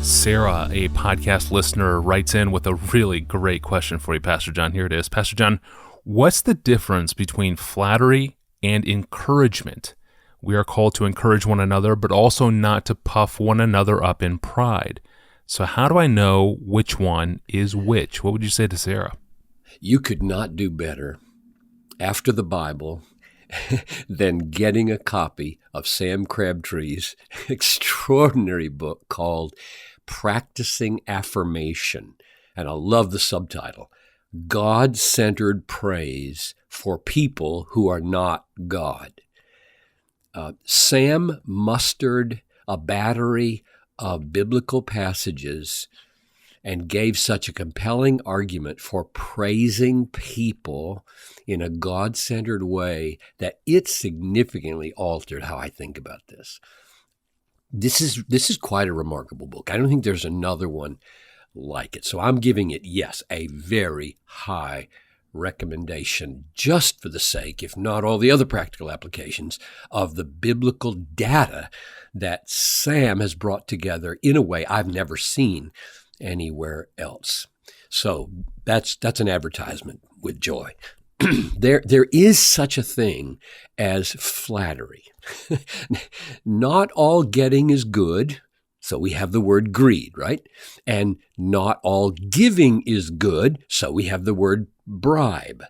Sarah, a podcast listener, writes in with a really great question for you, Pastor John. Here it is. Pastor John, what's the difference between flattery and encouragement? We are called to encourage one another, but also not to puff one another up in pride. So how do I know which one is which? What would you say to Sarah? You could not do better after the Bible than getting a copy of Sam Crabtree's extraordinary book called Practicing Affirmation. And I love the subtitle, God-Centered Praise for People Who Are Not God. Sam mustered a battery of biblical passages and gave such a compelling argument for praising people in a God-centered way that it significantly altered how I think about this. This is quite a remarkable book. I don't think there's another one like it. So I'm giving it, yes, a very high recommendation just for the sake, if not all the other practical applications, of the biblical data that Sam has brought together in a way I've never seen anywhere else. So that's an advertisement with joy. There is such a thing as flattery. Not all getting is good, so we have the word greed, right? And not all giving is good, so we have the word bribe.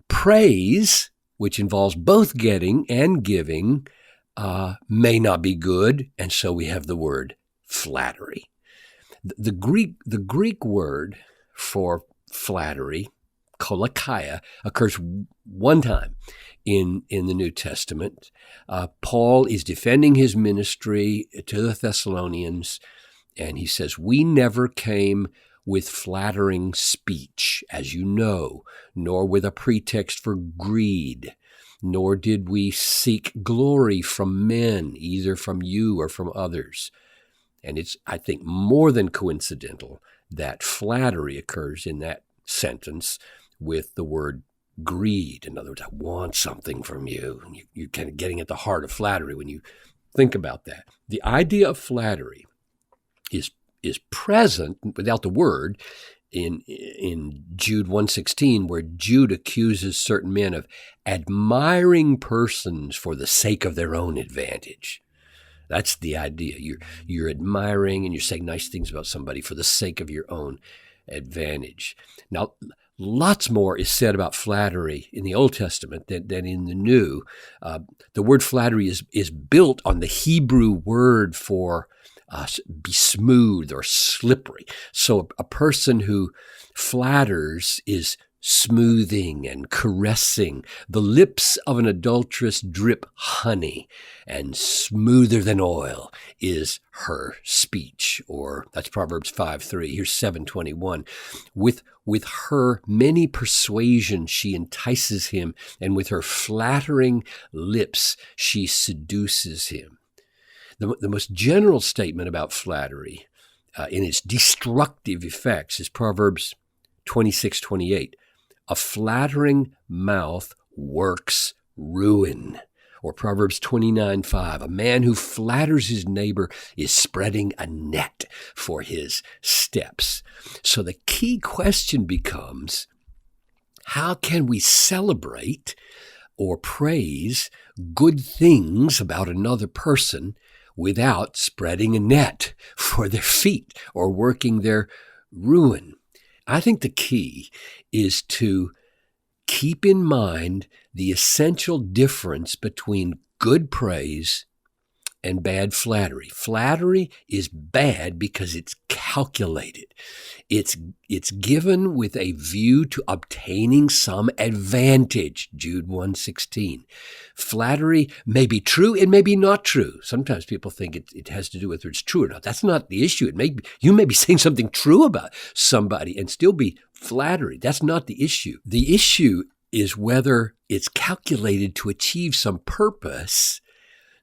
Praise, which involves both getting and giving, may not be good, and so we have the word flattery. The Greek word for flattery, kolakia, occurs one time in the New Testament. Paul is defending his ministry to the Thessalonians, and he says, "We never came with flattering speech, as you know, nor with a pretext for greed, nor did we seek glory from men, either from you or from others." And it's, I think, more than coincidental that flattery occurs in that sentence with the word greed. In other words, I want something from you. And you're kind of getting at the heart of flattery when you think about that. The idea of flattery is present without the word in Jude 1:16, where Jude accuses certain men of admiring persons for the sake of their own advantage. That's the idea. You're admiring and you're saying nice things about somebody for the sake of your own advantage. Now, lots more is said about flattery in the Old Testament than in the New. The word flattery is built on the Hebrew word for be smooth or slippery. So a person who flatters is smoothing and caressing. The lips of an adulteress drip honey, and smoother than oil is her speech. Or that's Proverbs 5:3. Here's 7:21. With her many persuasions she entices him, and with her flattering lips she seduces him. The most general statement about flattery in its destructive effects is Proverbs 26:28. A flattering mouth works ruin. Or Proverbs 29:5. A man who flatters his neighbor is spreading a net for his steps. So the key question becomes, how can we celebrate or praise good things about another person without spreading a net for their feet or working their ruin? I think the key is to keep in mind the essential difference between good praise and bad flattery. Flattery is bad because it's calculated. It's given with a view to obtaining some advantage, Jude 1:16. Flattery may be true, it may be not true. Sometimes people think it has to do with whether it's true or not. That's not the issue. You may be saying something true about somebody and still be flattery. That's not the issue. The issue is whether it's calculated to achieve some purpose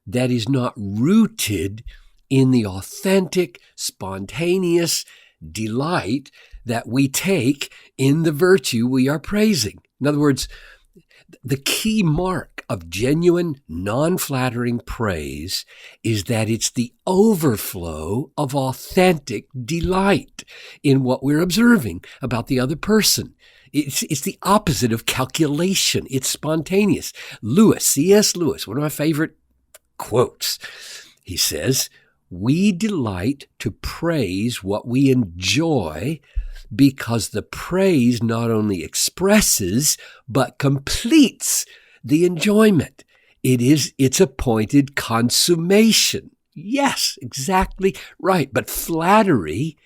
that is not rooted in the authentic, spontaneous delight that we take in the virtue we are praising. In other words, The key mark of genuine, non-flattering praise is that it's the overflow of authentic delight in what we're observing about the other person. It's the opposite of calculation. It's spontaneous. C.S. Lewis, one of my favorite quotes, he says, "We delight to praise what we enjoy because the praise not only expresses, but completes the enjoyment. It's appointed consummation." Yes, exactly right. But flattery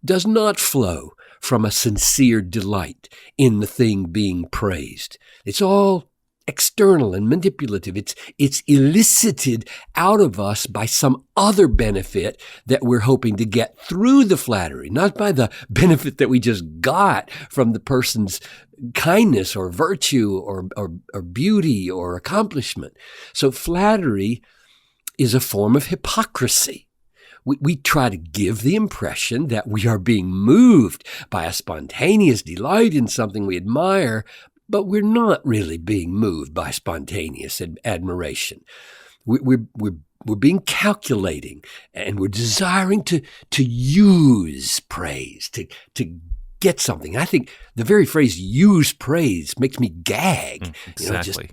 does not flow from a sincere delight in the thing being praised. It's all external and manipulative. It's elicited out of us by some other benefit that we're hoping to get through the flattery, not by the benefit that we just got from the person's kindness or virtue or beauty or accomplishment. So flattery is a form of hypocrisy. We try to give the impression that we are being moved by a spontaneous delight in something we admire, but we're not really being moved by spontaneous admiration. We're being calculating, and we're desiring to use praise, to get something. I think the very phrase "use praise" makes me gag. Exactly.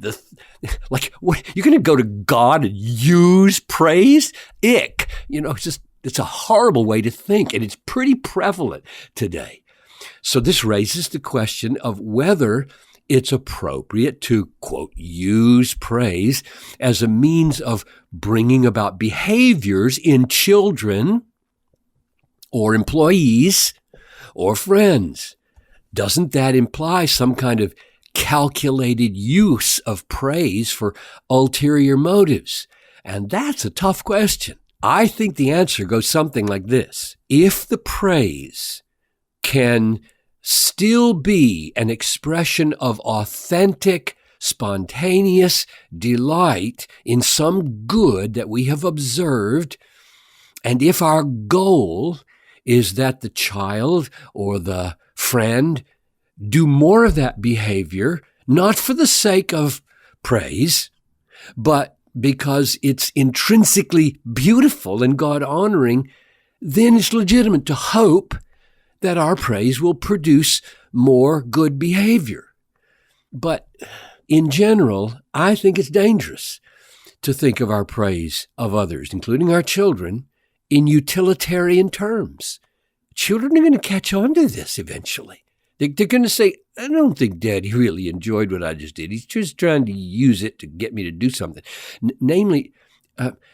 What, you're going to go to God and use praise? Ick. It's a horrible way to think, and it's pretty prevalent today. So this raises the question of whether it's appropriate to, quote, use praise as a means of bringing about behaviors in children or employees or friends. Doesn't that imply some kind of calculated use of praise for ulterior motives? And that's a tough question. I think the answer goes something like this. If the praise can still be an expression of authentic, spontaneous delight in some good that we have observed, and if our goal is that the child or the friend do more of that behavior, not for the sake of praise, but because it's intrinsically beautiful and God-honoring, then it's legitimate to hope that our praise will produce more good behavior. But in general, I think it's dangerous to think of our praise of others, including our children, in utilitarian terms. Children are going to catch on to this eventually. They're going to say, "I don't think Daddy really enjoyed what I just did. He's just trying to use it to get me to do something." Namely,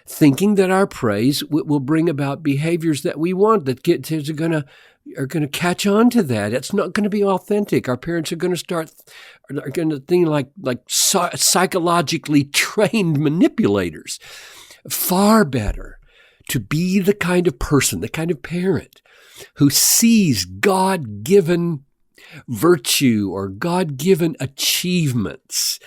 thinking that our praise will bring about behaviors that we want, that kids are going to catch on to that. It's not going to be authentic. Our parents are going to think like psychologically trained manipulators. Far better to be the kind of person, the kind of parent who sees God-given virtue or God-given achievements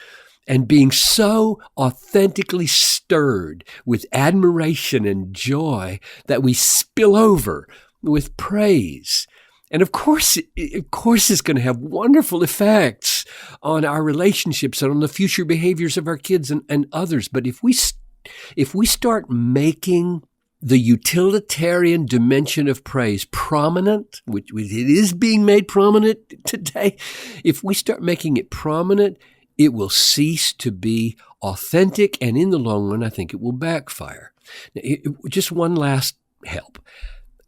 and being so authentically stirred with admiration and joy that we spill over with praise. And of course it's going to have wonderful effects on our relationships and on the future behaviors of our kids and others. But if we start making the utilitarian dimension of praise prominent, which it is being made prominent today, if we start making it prominent, it will cease to be authentic, and in the long run, I think it will backfire. Now, just one last help.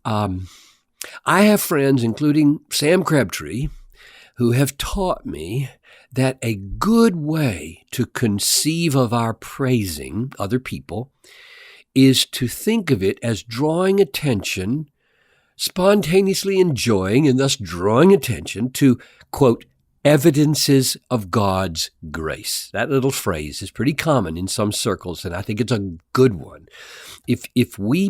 I have friends, including Sam Crabtree, who have taught me that a good way to conceive of our praising other people is to think of it as drawing attention, spontaneously enjoying and thus drawing attention to, quote, evidences of God's grace. That little phrase is pretty common in some circles, and I think it's a good one. If we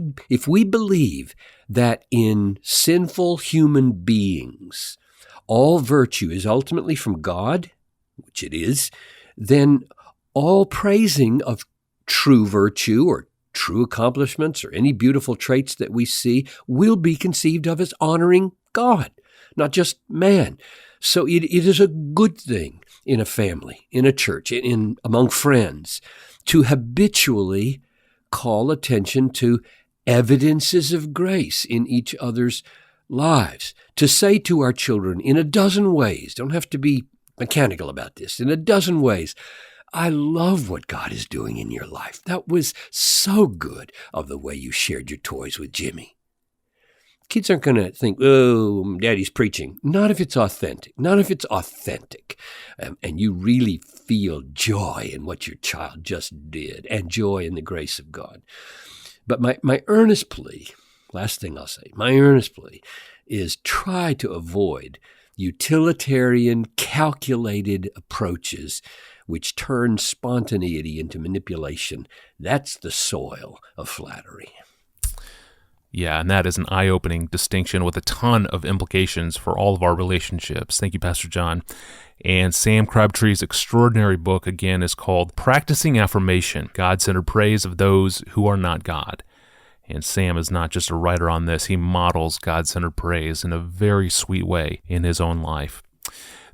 believe that in sinful human beings all virtue is ultimately from God, which it is, then all praising of true virtue or true accomplishments or any beautiful traits that we see will be conceived of as honoring God, not just man. So it is a good thing in a family, in a church, among friends, to habitually call attention to evidences of grace in each other's lives. To say to our children in a dozen ways, don't have to be mechanical about this, in a dozen ways, I love what God is doing in your life. That was so good of the way you shared your toys with Jimmy. Kids aren't going to think, oh, Daddy's preaching. Not if it's authentic. Not if it's authentic. And you really feel joy in what your child just did and joy in the grace of God. But my earnest plea, last thing I'll say, my earnest plea is try to avoid utilitarian, calculated approaches which turn spontaneity into manipulation. That's the soil of flattery. Yeah, and that is an eye-opening distinction with a ton of implications for all of our relationships. Thank you, Pastor John. And Sam Crabtree's extraordinary book, again, is called Practicing Affirmation, God-Centered Praise of Those Who Are Not God. And Sam is not just a writer on this. He models God-centered praise in a very sweet way in his own life.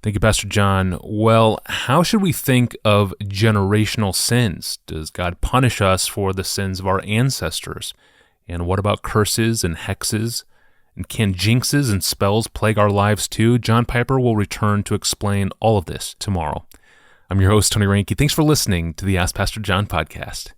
Thank you, Pastor John. Well, how should we think of generational sins? Does God punish us for the sins of our ancestors? And what about curses and hexes? And can jinxes and spells plague our lives too? John Piper will return to explain all of this tomorrow. I'm your host, Tony Reinke. Thanks for listening to the Ask Pastor John podcast.